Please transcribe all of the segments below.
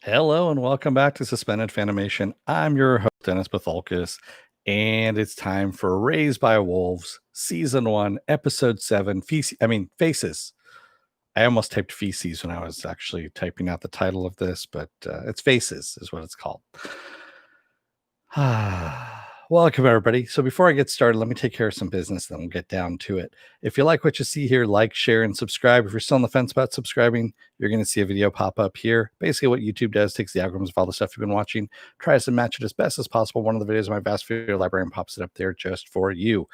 Hello and welcome back to Suspended Fanimation. I'm your host, Dennis Bithoulkas, and it's time for Raised by Wolves, Season 1, Episode 7, Faces. I almost typed Feces when I was actually typing out the title of this, but it's Faces is what it's called. Welcome, everybody. So before I get started, let me take care of some business, then we'll get down to it. If you like what you see here, like, share, and subscribe. If you're still on the fence about subscribing, you're going to see a video pop up here. Basically, what YouTube does, takes the algorithms of all the stuff you've been watching, tries to match it as best as possible. One of the videos in my vast video library and pops it up there just for you.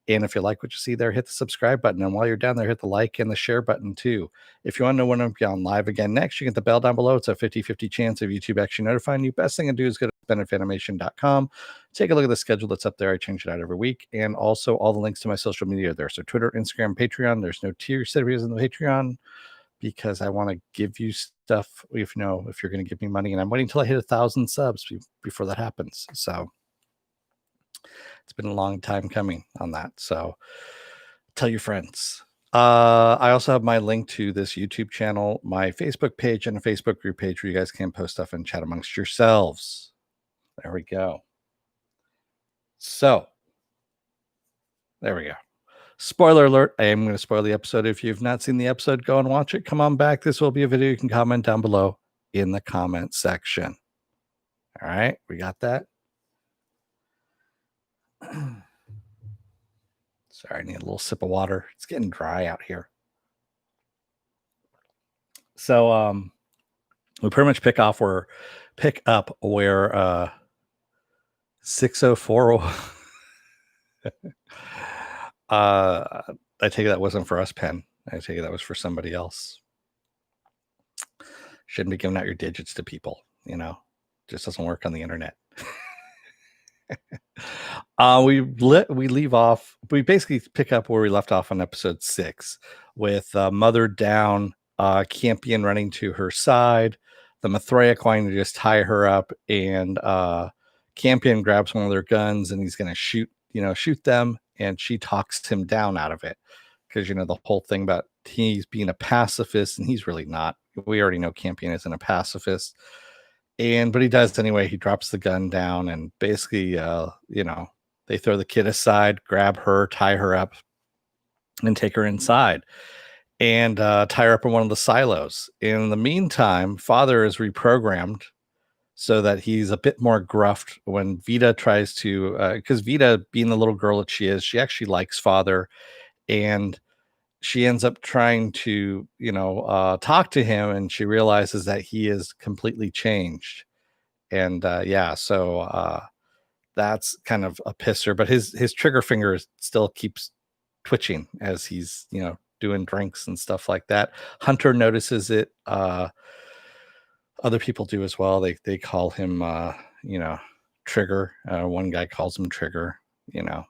And if you like what you see there, hit the subscribe button. And while you're down there, hit the like and the share button too. If you want to know when I'm on live again next, you get the bell down below. It's a 50-50 chance of YouTube actually notifying you. Best thing to do is go to benefitfanimation.com. Take a look at the schedule that's up there. I change it out every week. And also all the links to my social media are there. So Twitter, Instagram, Patreon. There's no tier series in the Patreon because I want to give you stuff if you're going to give me money. And I'm waiting until I hit 1,000 subs before that happens. So it's been a long time coming on that. So tell your friends. I also have my link to this YouTube channel, my Facebook page, and a Facebook group page where you guys can post stuff and chat amongst yourselves. There we go. So there we go. Spoiler alert. I am going to spoil the episode. If you've not seen the episode, go and watch it. Come on back. This will be a video you can comment down below in the comment section. All right. We got that. Sorry, I need a little sip of water. It's getting dry out here. So we pretty much pick up where 604 I take it that wasn't for us, Pen. I take it that was for somebody else. Shouldn't be giving out your digits to people, just doesn't work on the internet. We leave off. We basically pick up where we left off on episode 6 with Mother down, Campion running to her side, the Mithraic wanting to just tie her up, and Campion grabs one of their guns and he's going to shoot them, and she talks him down out of it because the whole thing about he's being a pacifist, and he's really not. We already know Campion isn't a pacifist. But he does anyway. He drops the gun down and basically, they throw the kid aside, grab her, tie her up, and take her inside and tie her up in one of the silos. In the meantime, Father is reprogrammed so that he's a bit more gruff when Vita tries to, because Vita, being the little girl that she is, she actually likes Father, and she ends up trying to, talk to him, and she realizes that he is completely changed. And so that's kind of a pisser, but his trigger finger still keeps twitching as he's, doing drinks and stuff like that. Hunter notices it. Other people do as well. They call him, Trigger. One guy calls him Trigger, from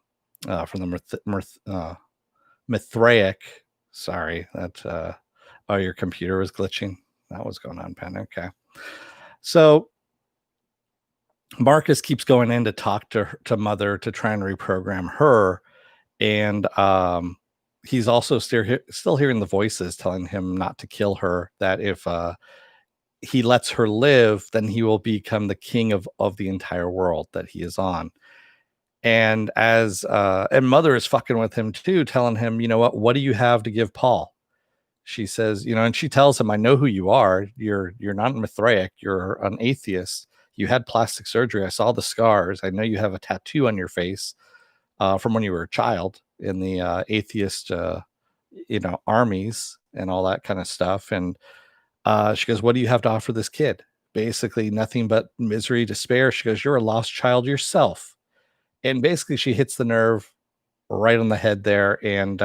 the Mithraic. Sorry, that your computer was glitching. That was going on, Pen. Okay. So Marcus keeps going in to talk to Mother to try and reprogram her, and he's also still hearing the voices telling him not to kill her, that if he lets her live, then he will become the king of the entire world that he is on. And and Mother is fucking with him too, telling him, what do you have to give Paul? She says, and she tells him, I know who you are. You're not Mithraic. You're an atheist. You had plastic surgery. I saw the scars. I know you have a tattoo on your face from when you were a child in the atheist, armies and all that kind of stuff. And she goes, what do you have to offer this kid? Basically nothing but misery, despair. She goes, you're a lost child yourself. And basically she hits the nerve right on the head there. And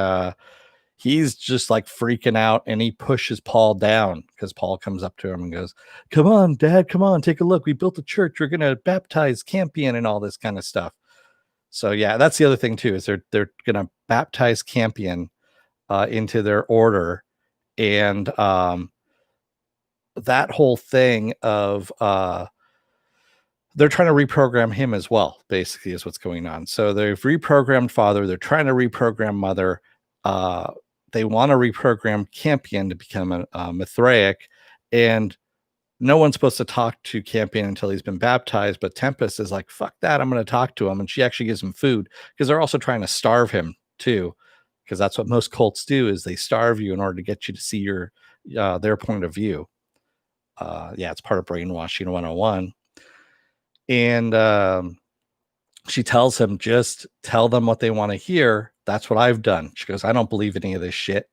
he's just like freaking out, and he pushes Paul down because Paul comes up to him and goes, come on, Dad, come on, take a look. We built a church. We're going to baptize Campion and all this kind of stuff. So yeah, that's the other thing too, is they're going to baptize Campion into their order. And that whole thing of they're trying to reprogram him as well, basically, is what's going on. So they've reprogrammed Father. They're trying to reprogram Mother. They want to reprogram Campion to become a Mithraic. And no one's supposed to talk to Campion until he's been baptized, but Tempest is like, fuck that, I'm going to talk to him. And she actually gives him food because they're also trying to starve him too, because that's what most cults do, is they starve you in order to get you to see their point of view. Yeah, it's part of brainwashing 101. And she tells him, just tell them what they want to hear. That's what I've done. She goes, I don't believe any of this shit.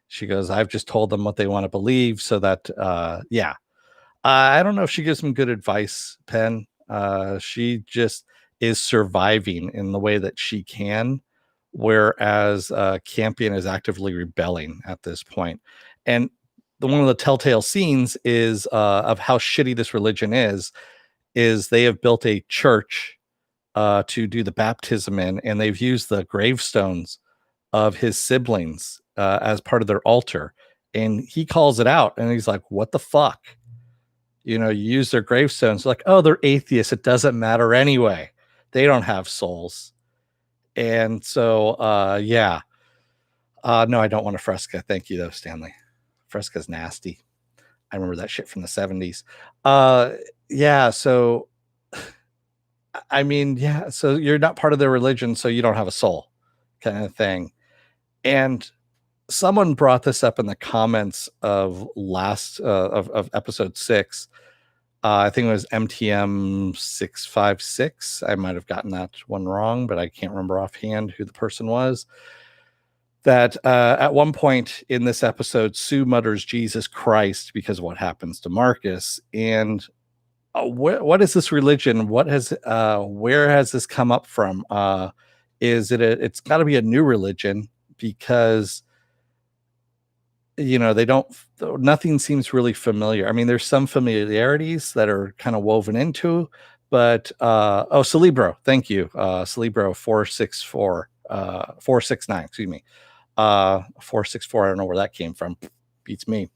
She goes, I've just told them what they want to believe, so that yeah. I don't know if she gives him good advice, Penn. She just is surviving in the way that she can, whereas Campion is actively rebelling at this point. And one of the telltale scenes is of how shitty this religion is they have built a church to do the baptism in, and they've used the gravestones of his siblings as part of their altar. And he calls it out, and he's like, what the fuck? You use their gravestones. Like, oh, they're atheists. It doesn't matter anyway. They don't have souls. And so, yeah. No, I don't want a Fresca. Thank you, though, Stanley. Fresca's nasty. I remember that shit from the 70s. Yeah. So, I mean, yeah. So you're not part of their religion, so you don't have a soul, kind of thing. And someone brought this up in the comments of of episode 6. I think it was MTM 656. I might have gotten that one wrong, but I can't remember offhand who the person was. That at one point in this episode, Sue mutters Jesus Christ because of what happens to Marcus. And what is this religion? Where has this come up from? It's got to be a new religion, because they don't, nothing seems really familiar. I mean, there's some familiarities that are kind of woven into, but Cerebro, thank you. Cerebro 464, 469, excuse me. 464, I don't know where that came from. Beats me.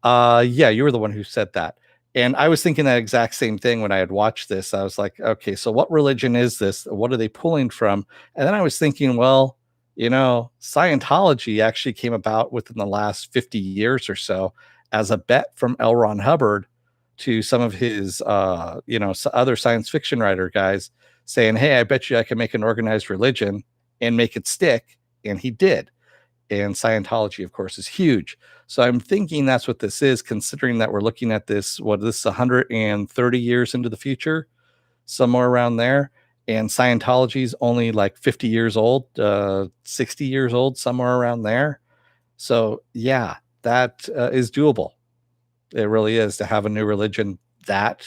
Yeah, you were the one who said that. And I was thinking that exact same thing when I had watched this. I was like, okay, so what religion is this? What are they pulling from? And then I was thinking, well, Scientology actually came about within the last 50 years or so as a bet from L. Ron Hubbard to some of his, other science fiction writer guys, saying, hey, I bet you I can make an organized religion and make it stick. And he did. And Scientology, of course, is huge. So I'm thinking that's what this is, considering that we're looking at this 130 years into the future, somewhere around there. And Scientology is only like 50 years old, 60 years old, somewhere around there. So yeah, that is doable. It really is, to have a new religion that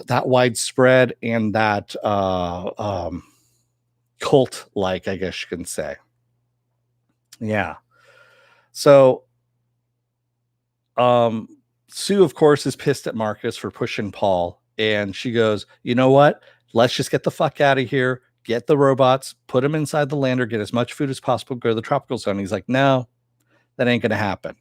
widespread and that cult-like, I guess you can say. Yeah. So, Sue, of course, is pissed at Marcus for pushing Paul, and she goes, you know what? Let's just get the fuck out of here. Get the robots, put them inside the lander, get as much food as possible, go to the tropical zone. He's like, no, that ain't going to happen.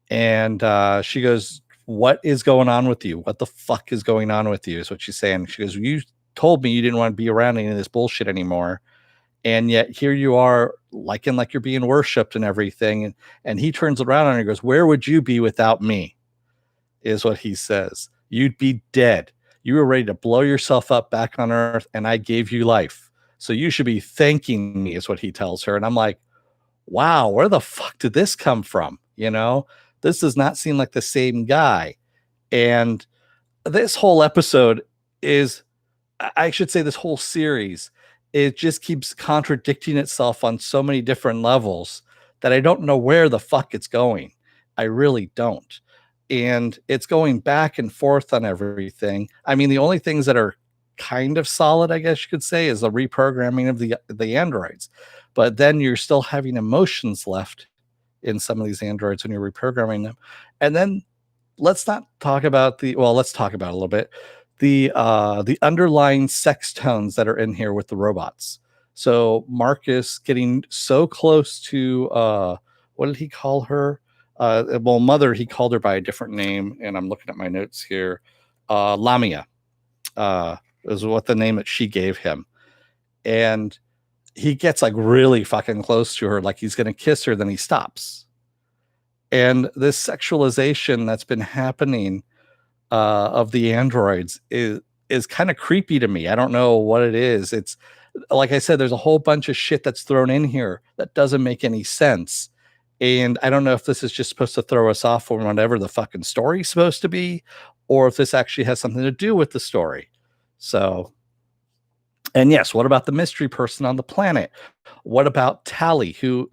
And she goes, what is going on with you? What the fuck is going on with you? Is what she's saying. She goes, you told me you didn't want to be around any of this bullshit anymore. And yet here you are, like you're being worshipped and everything. And he turns around and he goes, where would you be without me? Is what he says. You'd be dead. You were ready to blow yourself up back on Earth, and I gave you life. So you should be thanking me, is what he tells her. And I'm like, wow, where the fuck did this come from? This does not seem like the same guy. And this whole episode is, I should say, this whole series, it just keeps contradicting itself on so many different levels that I don't know where the fuck it's going. I really don't. And it's going back and forth on everything. I mean, the only things that are kind of solid, I guess you could say, is the reprogramming of the androids. But then you're still having emotions left in some of these androids when you're reprogramming them. And then let's not talk about let's talk about a little bit the underlying sex tones that are in here with the robots. So Marcus getting so close to what did he call her? Mother, he called her by a different name, and I'm looking at my notes here. Lamia is what the name that she gave him. And he gets like really fucking close to her, like he's gonna kiss her, then he stops. And this sexualization that's been happening of the androids is kind of creepy to me. I don't know what it is. It's like I said, there's a whole bunch of shit that's thrown in here that doesn't make any sense. And I don't know if this is just supposed to throw us off from whatever the fucking story's supposed to be, or if this actually has something to do with the story. So, and yes, what about the mystery person on the planet? What about Tally, who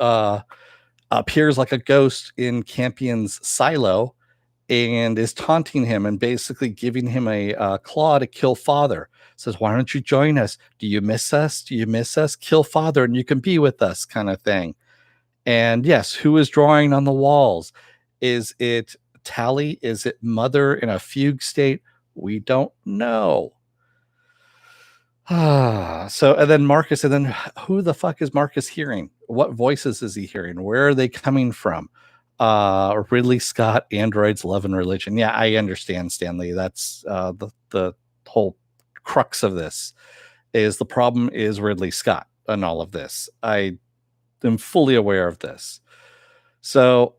appears like a ghost in Campion's silo and is taunting him and basically giving him a claw to kill Father? Says, "Why don't you join us? Do you miss us? Do you miss us? Kill Father and you can be with us," kind of thing. And yes, who is drawing on the walls? Is it Tally? Is it Mother in a fugue state? We don't know. So, and then Marcus, and then who the fuck is Marcus hearing? What voices is he hearing? Where are they coming from? Ridley Scott, Androids, Love and Religion. Yeah, I understand, Stanley. That's the whole crux of this. Is the problem is Ridley Scott and all of this. I am fully aware of this. So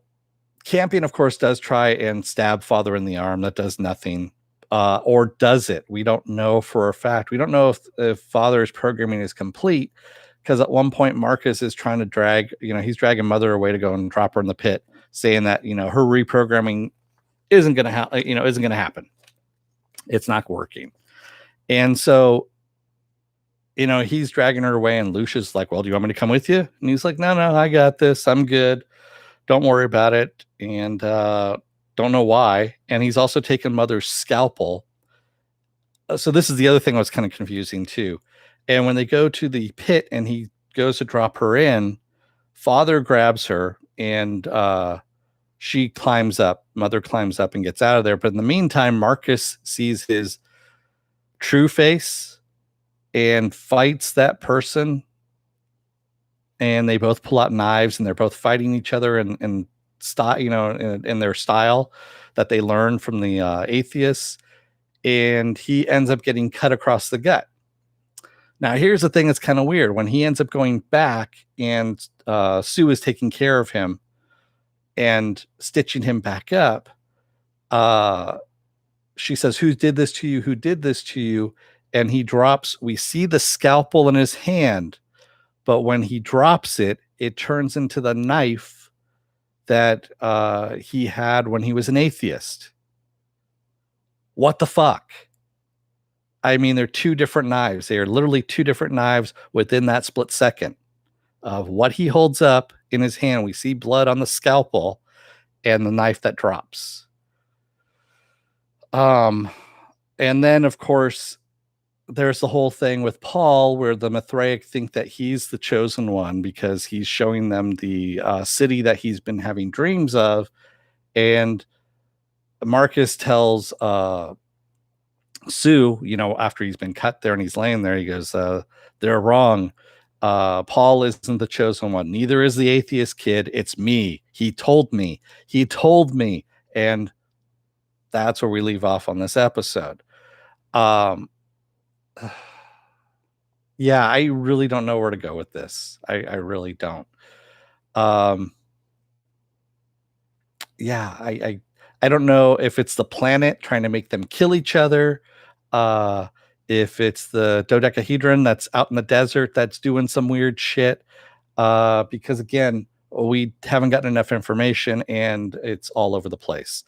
Campion, of course, does try and stab Father in the arm. That does nothing. Or does it? We don't know for a fact. We don't know if Father's programming is complete, because at one point Marcus is trying to he's dragging Mother away to go and drop her in the pit, saying that, her reprogramming isn't going to isn't going to happen. It's not working. And so, he's dragging her away, and Lucia's like, "Well, do you want me to come with you?" And he's like, "No, I got this. I'm good. Don't worry about it." And don't know why. And he's also taken Mother's scalpel. So this is the other thing that was kind of confusing too. And when they go to the pit and he goes to drop her in, Father grabs her and she climbs up. Mother climbs up and gets out of there. But in the meantime, Marcus sees his true face and fights that person. And they both pull out knives and they're both fighting each other and style, in their style that they learn from the atheists. And he ends up getting cut across the gut. Now, here's the thing that's kind of weird. When he ends up going back and Sue is taking care of him and stitching him back up, she says, "Who did this to you? Who did this to you?" And he drops, we see the scalpel in his hand, but when he drops it, it turns into the knife that he had when he was an atheist. What the fuck? I mean, they're two different knives. They are literally two different knives within that split second of what he holds up in his hand. We see blood on the scalpel and the knife that drops. And then, of course, there's the whole thing with Paul where the Mithraic think that he's the chosen one because he's showing them the city that he's been having dreams of. And Marcus tells Sue, after he's been cut there and he's laying there, he goes, "They're wrong. Paul isn't the chosen one. Neither is the atheist kid. It's me. He told me. He told me." And that's where we leave off on this episode. Yeah, I really don't know where to go with this. I really don't. Um, yeah, I don't know if it's the planet trying to make them kill each other, uh, if it's the dodecahedron that's out in the desert that's doing some weird shit. Because again, we haven't gotten enough information and it's all over the place.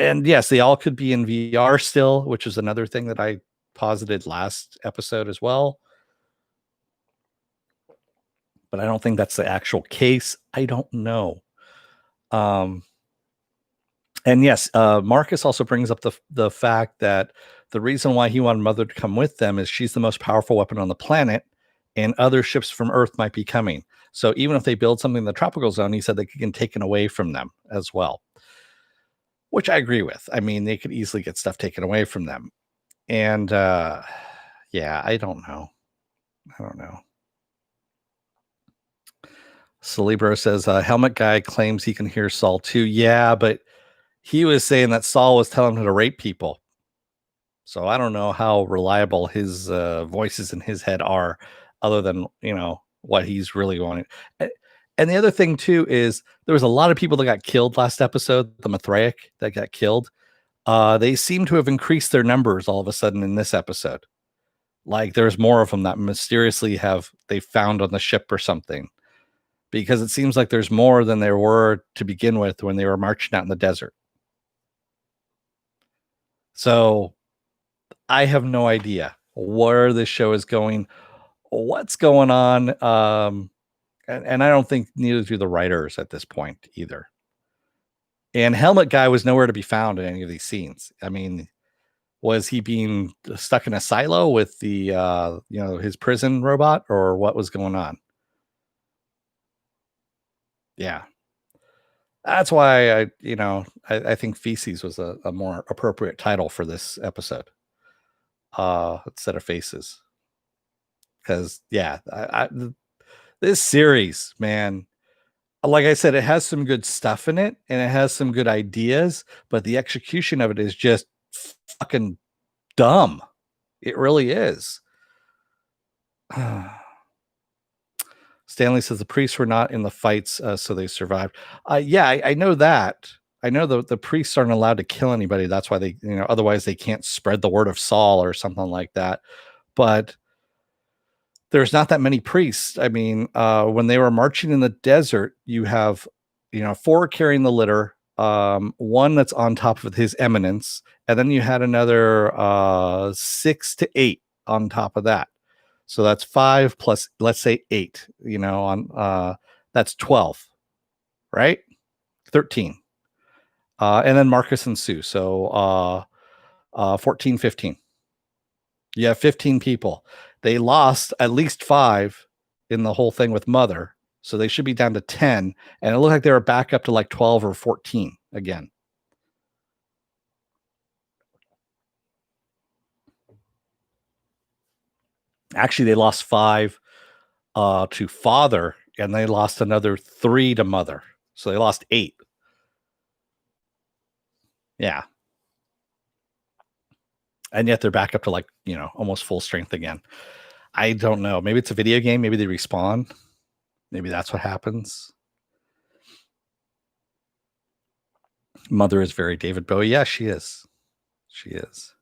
And yes, they all could be in VR still, which is another thing that I posited last episode as well. But I don't think that's the actual case. I don't know. Um, and yes, Marcus also brings up the fact that the reason why he wanted Mother to come with them is she's the most powerful weapon on the planet, and other ships from Earth might be coming. So even if they build something in the tropical zone, he said they could get taken away from them as well, which I agree with. I mean, they could easily get stuff taken away from them. And yeah, I don't know. Celebro says, Helmet Guy claims he can hear Saul too. Yeah, but he was saying that Saul was telling him to rape people. So I don't know how reliable his voices in his head are, other than what he's really wanting. And the other thing too is there was a lot of people that got killed last episode, the Mithraic that got killed. They seem to have increased their numbers all of a sudden in this episode. Like there's more of them that mysteriously have they found on the ship or something. Because it seems like there's more than there were to begin with when they were marching out in the desert. So I have no idea where this show is going, what's going on. And I don't think neither do the writers at this point either. And Helmet Guy was nowhere to be found in any of these scenes. I mean, was he being stuck in a silo with the his prison robot, or what was going on? Yeah. That's why I think Feces was a more appropriate title for this episode. Instead of Faces. Because this series, man, like I said, it has some good stuff in it and it has some good ideas, but the execution of it is just fucking dumb. It really is. Stanley says the priests were not in the fights, so they survived. I know that. I know the priests aren't allowed to kill anybody. That's why they, otherwise they can't spread the word of Saul or something like that. But there's not that many priests. I mean, when they were marching in the desert, you have, 4 carrying the litter, one that's on top of his eminence, and then you had another 6 to 8 on top of that. So that's 5 plus, let's say 8, that's 12, right? 13. And then Marcus and Sue. So 14, 15. You have 15 people. They lost at least 5 in the whole thing with Mother. So they should be down to 10. And it looked like they were back up to like 12 or 14 again. Actually, they lost 5 to Father, and they lost another 3 to Mother. So they lost 8. Yeah. And yet they're back up to like, almost full strength again. I don't know. Maybe it's a video game. Maybe they respawn. Maybe that's what happens. Mother is very David Bowie. Yeah, she is. She is.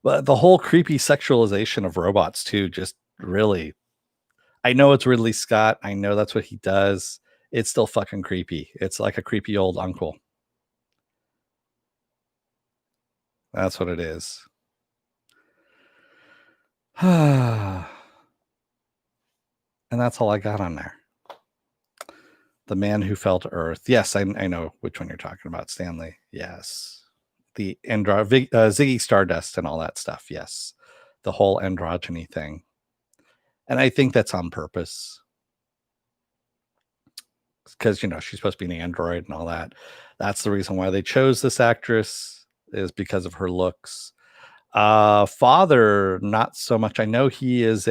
But the whole creepy sexualization of robots too, just really, I know it's Ridley Scott. I know that's what he does. It's still fucking creepy. It's like a creepy old uncle. That's what it is. And that's all I got on there. The Man Who Fell to Earth. Yes, I know which one you're talking about, Stanley. Yes. The Ziggy Stardust and all that stuff. Yes. The whole androgyny thing. And I think that's on purpose. Because, she's supposed to be an android and all that. That's the reason why they chose this actress, is because of her looks. Father, not so much. I know he is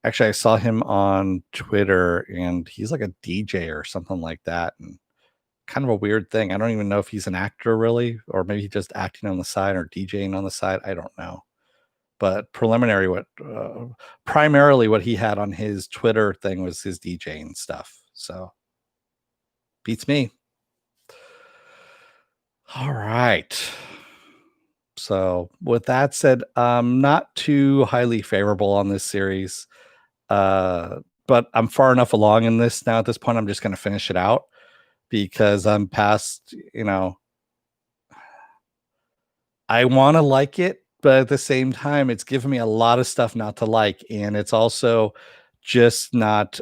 actually, I saw him on Twitter and he's like a DJ or something like that. And kind of a weird thing. I don't even know if he's an actor really, or maybe he's just acting on the side or DJing on the side. I don't know. But primarily what he had on his Twitter thing was his DJing stuff. So beats me. All right. So with that said, I'm not too highly favorable on this series. But I'm far enough along in this now. At this point, I'm just going to finish it out because I'm past, I want to like it, but at the same time, it's given me a lot of stuff not to like. And it's also just not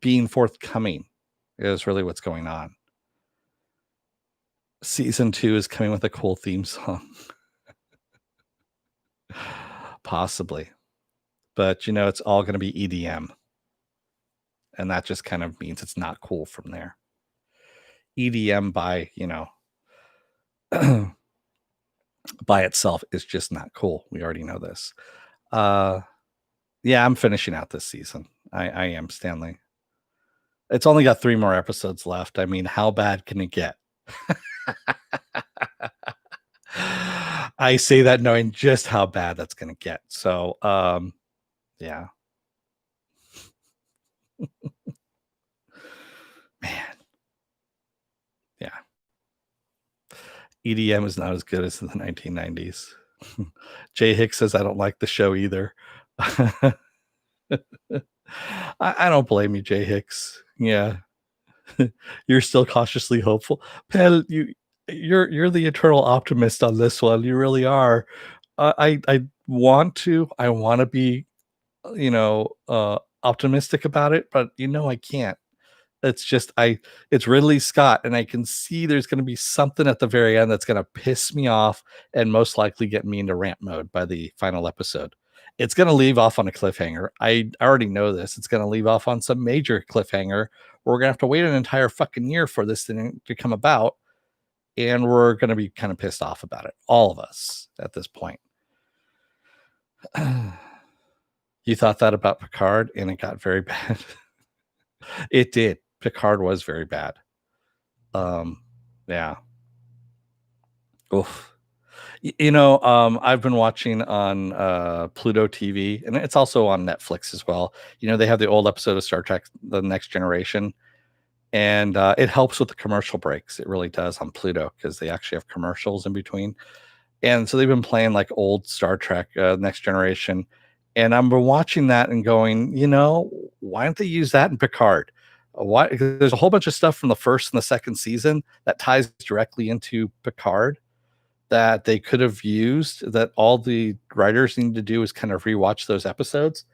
being forthcoming is really what's going on. Season 2 is coming with a cool theme song. Possibly. But, it's all going to be EDM. And that just kind of means it's not cool from there. EDM by by itself is just not cool. We already know this. Yeah, I'm finishing out this season. I am, Stanley. It's only got 3 more episodes left. I mean, how bad can it get? I say that knowing just how bad that's going to get. So, yeah. EDM is not as good as in the 1990s. Jay Hicks says, I don't like the show either. I don't blame you, Jay Hicks. Yeah. You're still cautiously hopeful. Pell, you're the eternal optimist on this one. You really are. I want to be, optimistic about it, but I can't. It's just it's Ridley Scott, and I can see there's going to be something at the very end that's going to piss me off and most likely get me into rant mode by the final episode. It's going to leave off on a cliffhanger. I already know this. It's going to leave off on some major cliffhanger. We're going to have to wait an entire fucking year for this thing to come about, and we're going to be kind of pissed off about it. All of us at this point. You thought that about Picard, and it got very bad. It did. Picard was very bad. Yeah. Oof. I've been watching on Pluto TV, and it's also on Netflix as well. They have the old episode of Star Trek: The Next Generation, and it helps with the commercial breaks. It really does on Pluto because they actually have commercials in between. And so they've been playing like old Star Trek, Next Generation, and I'm watching that and going, why don't they use that in Picard? Why? Because there's a whole bunch of stuff from the first and the second season that ties directly into Picard that they could have used. That all the writers need to do is kind of rewatch those episodes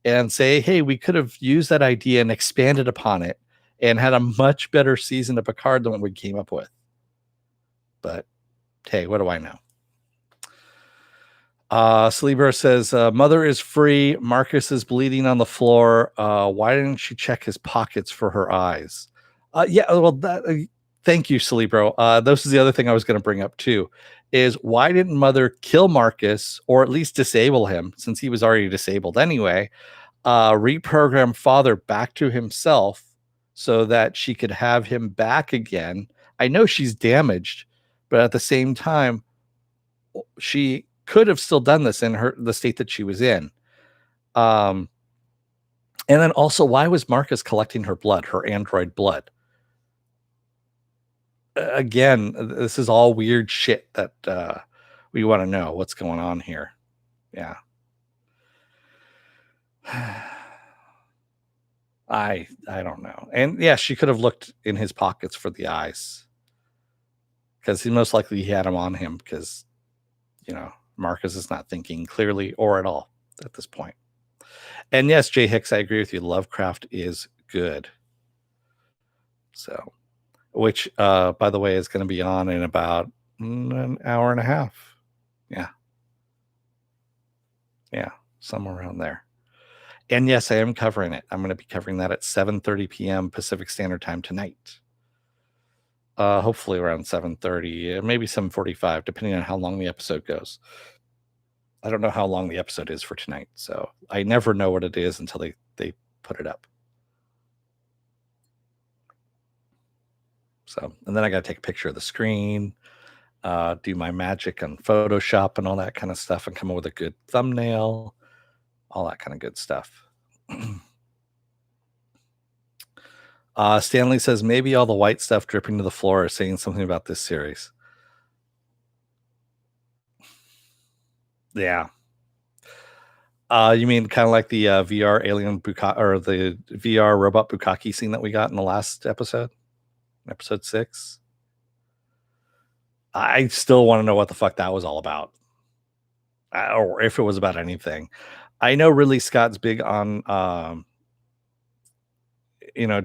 and say, hey, we could have used that idea and expanded upon it and had a much better season of Picard than what we came up with. But hey, what do I know? Sleeper says, mother is free. Marcus is bleeding on the floor. Why didn't she check his pockets for her eyes? Yeah, well, thank you, Celebro. This is the other thing I was going to bring up too, is why didn't mother kill Marcus or at least disable him since he was already disabled anyway? Reprogram father back to himself so that she could have him back again. I know she's damaged, but at the same time, she could have still done this in the state that she was in. And then also, why was Marcus collecting her blood, her android blood? Again, this is all weird shit that we want to know what's going on here. Yeah. I don't know. And yeah, she could have looked in his pockets for the eyes because he most likely he had them on him because Marcus is not thinking clearly or at all at this point. And yes, Jay Hicks, I agree with you. Lovecraft is good. So, which, by the way, is going to be on in about an hour and a half. Yeah. Yeah. Somewhere around there. And yes, I am covering it. I'm going to be covering that at 7:30 p.m. Pacific Standard Time tonight. Hopefully around 7:30, maybe 7:45, depending on how long the episode goes. I don't know how long the episode is for tonight, so I never know what it is until they put it up. So, and then I got to take a picture of the screen, do my magic on Photoshop and all that kind of stuff, and come up with a good thumbnail, all that kind of good stuff. Stanley says maybe all the white stuff dripping to the floor is saying something about this series. Yeah. You mean kind of like the VR alien or the VR robot Bukaki scene that we got in the last episode 6? I still want to know what the fuck that was all about, or if it was about anything. I know Ridley Scott's big on,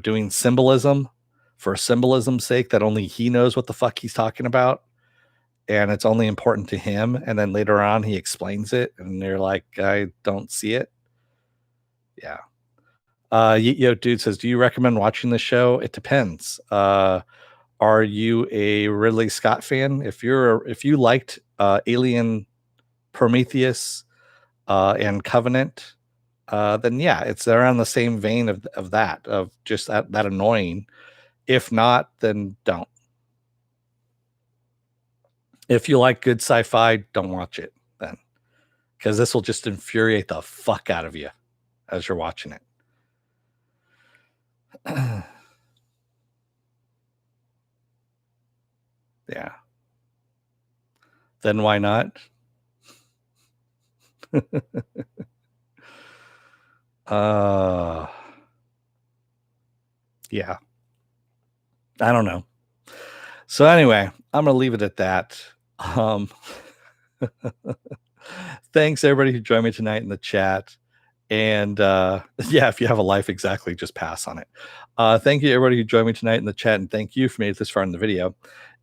doing symbolism for symbolism's sake, that only he knows what the fuck he's talking about. And it's only important to him. And then later on, he explains it, and they're like, I don't see it. Yeah. Dude says, do you recommend watching the show? It depends. Are you a Ridley Scott fan? If you liked Alien, Prometheus, and Covenant, then yeah, it's around the same vein of that, of just that annoying. If not, then don't. If you like good sci-fi, don't watch it then, because this will just infuriate the fuck out of you as you're watching it. Yeah. Then why not? uh yeah, I don't know. So anyway, I'm gonna leave it at that. Um Thanks everybody who joined me tonight in the chat. And yeah, if you have a life, exactly, just pass on it. Thank you everybody who joined me tonight in the chat, and thank you for made it this far in the video.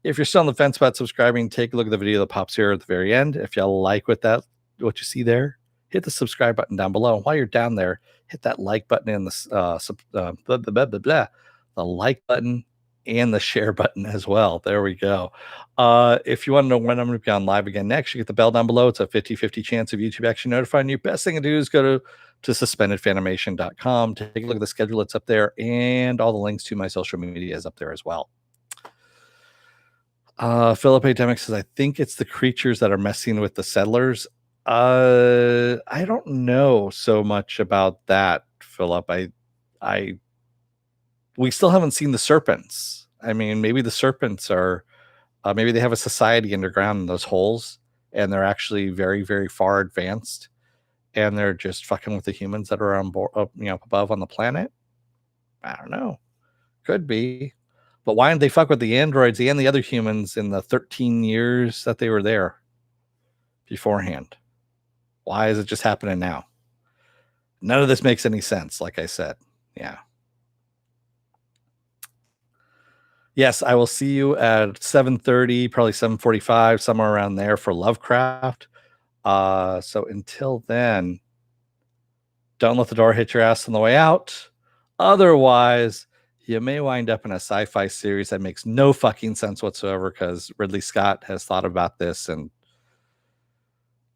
If you're still on the fence about subscribing, take a look at the video that pops here at the very end. If y'all like what you see there, hit the subscribe button down below. And while you're down there, hit that like button and the like button and the share button as well. There we go. If you want to know when I'm going to be on live again next, you get the bell down below. It's a 50-50 chance of YouTube actually notifying you. Best thing to do is go to suspendedfanimation.com. Take a look at the schedule. It's up there, and all the links to my social media is up there as well. Philip Ademic says, I think it's the creatures that are messing with the settlers. I don't know so much about that, Philip. We still haven't seen the serpents. I mean, maybe the serpents are, maybe they have a society underground in those holes, and they're actually very, very far advanced, and they're just fucking with the humans that are on board, above on the planet. I don't know. Could be. But why didn't they fuck with the androids and the other humans in the 13 years that they were there beforehand? Why is it just happening now? None of this makes any sense, like I said. Yeah. Yes, I will see you at 7:30, probably 7:45, somewhere around there for Lovecraft. So until then, don't let the door hit your ass on the way out. Otherwise, you may wind up in a sci-fi series that makes no fucking sense whatsoever, because Ridley Scott has thought about this, and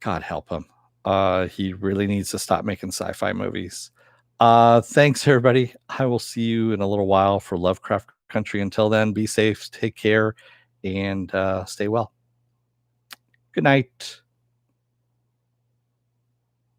God help him. He really needs to stop making sci-fi movies. Thanks, everybody. I will see you in a little while for Lovecraft Country. Until then, be safe, take care, and stay well. Good night.